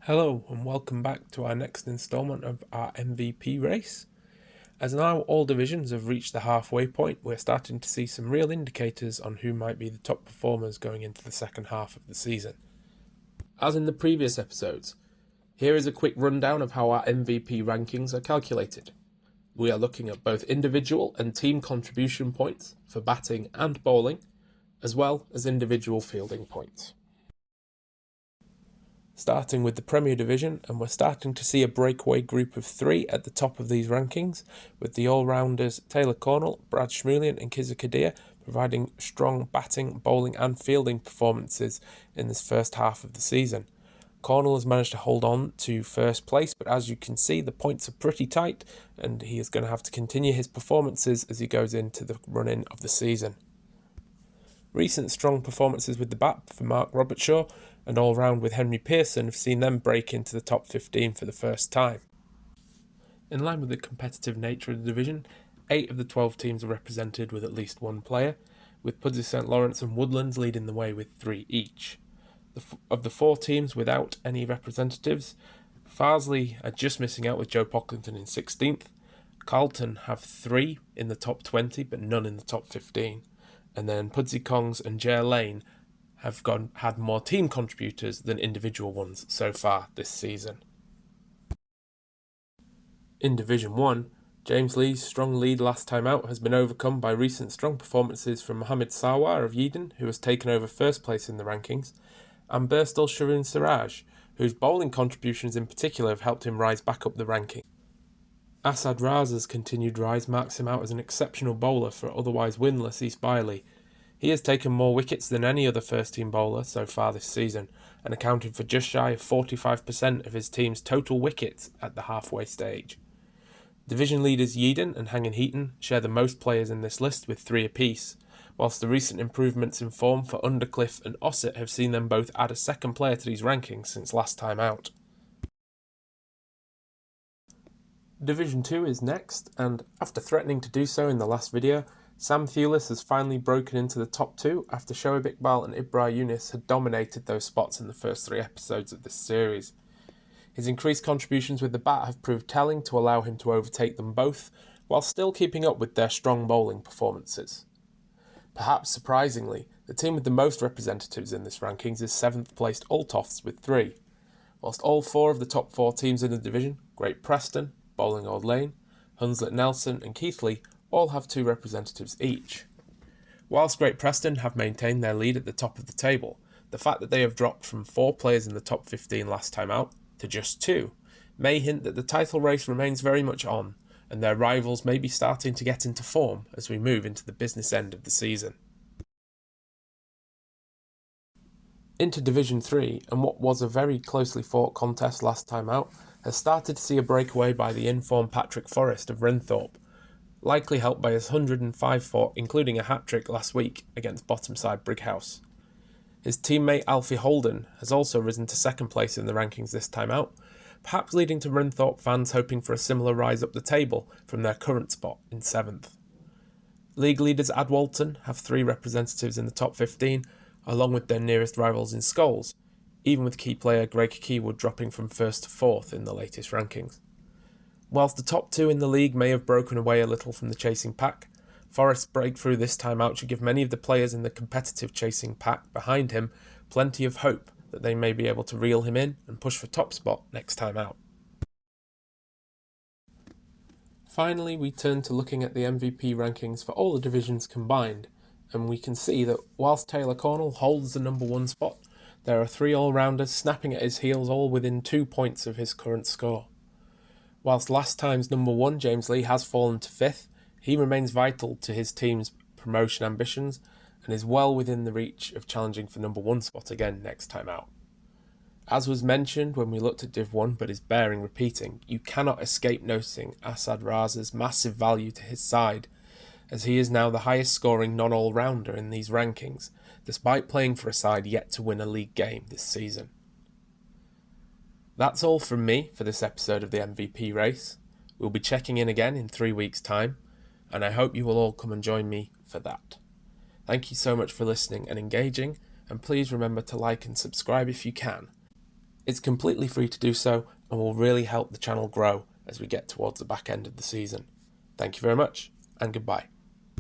Hello and welcome back to our next instalment of our MVP race. As now all divisions have reached the halfway point, we're starting to see some real indicators on who might be the top performers going into the second half of the season. As in the previous episodes, here is a quick rundown of how our MVP rankings are calculated. We are looking at both individual and team contribution points for batting and bowling, as well as individual fielding points. Starting with the Premier Division, and we're starting to see a breakaway group of three at the top of these rankings, with the all-rounders Taylor Cornell, Brad Shmulian and Kiza Kadir providing strong batting, bowling and fielding performances in this first half of the season. Cornell has managed to hold on to first place, but as you can see, the points are pretty tight, and he is going to have to continue his performances as he goes into the run-in of the season. Recent strong performances with the bat for Mark Robertshaw and all-round with Henry Pearson have seen them break into the top 15 for the first time. In line with the competitive nature of the division, 8 of the 12 teams are represented with at least one player, with Pudsey St Lawrence and Woodlands leading the way with 3 each. Of the 4 teams without any representatives, Farsley are just missing out with Joe Pocklington in 16th, Carlton have 3 in the top 20 but none in the top 15, and then Pudsey Kongs and Jare Lane have had more team contributors than individual ones so far this season. In Division 1, James Lee's strong lead last time out has been overcome by recent strong performances from Mohamed Sarwar of Yeadon, who has taken over first place in the rankings, and Birstall Sharoon Siraj, whose bowling contributions in particular have helped him rise back up the ranking. Asad Raza's continued rise marks him out as an exceptional bowler for otherwise winless East Baileigh. He has taken more wickets than any other first-team bowler so far this season, and accounted for just shy of 45% of his team's total wickets at the halfway stage. Division leaders Yeadon and Hanging Heaton share the most players in this list with 3 apiece, whilst the recent improvements in form for Undercliff and Ossett have seen them both add a second player to these rankings since last time out. Division 2 is next, and after threatening to do so in the last video, Sam Thewlis has finally broken into the top 2 after Shoaib Iqbal and Ibra Yunus had dominated those spots in the first 3 episodes of this series. His increased contributions with the bat have proved telling to allow him to overtake them both, while still keeping up with their strong bowling performances. Perhaps surprisingly, the team with the most representatives in this rankings is 7th placed Altofts with 3, whilst all 4 of the top 4 teams in the division, Great Preston, Bowling Old Lane, Hunslet Nelson and Keighley, all have 2 representatives each. Whilst Great Preston have maintained their lead at the top of the table, the fact that they have dropped from 4 players in the top 15 last time out to just 2 may hint that the title race remains very much on, and their rivals may be starting to get into form as we move into the business end of the season. Into Division 3, and what was a very closely fought contest last time out, has started to see a breakaway by the in-form Patrick Forrest of Renthorpe, likely helped by his 105 fought, including a hat-trick last week against bottom-side Brighouse. His teammate Alfie Holden has also risen to 2nd place in the rankings this time out, perhaps leading to Renthorpe fans hoping for a similar rise up the table from their current spot in 7th. League leaders Adwalton have 3 representatives in the top 15, along with their nearest rivals in Scholes, even with key player Greg Keywood dropping from 1st to 4th in the latest rankings. Whilst the top 2 in the league may have broken away a little from the chasing pack, Forrest's breakthrough this time out should give many of the players in the competitive chasing pack behind him plenty of hope that they may be able to reel him in and push for top spot next time out. Finally, we turn to looking at the MVP rankings for all the divisions combined, and we can see that whilst Taylor Cornell holds the number 1 spot, there are 3 all-rounders snapping at his heels, all within 2 points of his current score. Whilst last time's number 1 James Lee has fallen to 5th, he remains vital to his team's promotion ambitions and is well within the reach of challenging for number 1 spot again next time out. As was mentioned when we looked at Div 1 but is bearing repeating, you cannot escape noticing Asad Raza's massive value to his side, as he is now the highest scoring non-all-rounder in these rankings, despite playing for a side yet to win a league game this season. That's all from me for this episode of the MVP race. We'll be checking in again in 3 weeks' time, and I hope you will all come and join me for that. Thank you so much for listening and engaging, and please remember to like and subscribe if you can. It's completely free to do so and will really help the channel grow as we get towards the back end of the season. Thank you very much, and goodbye.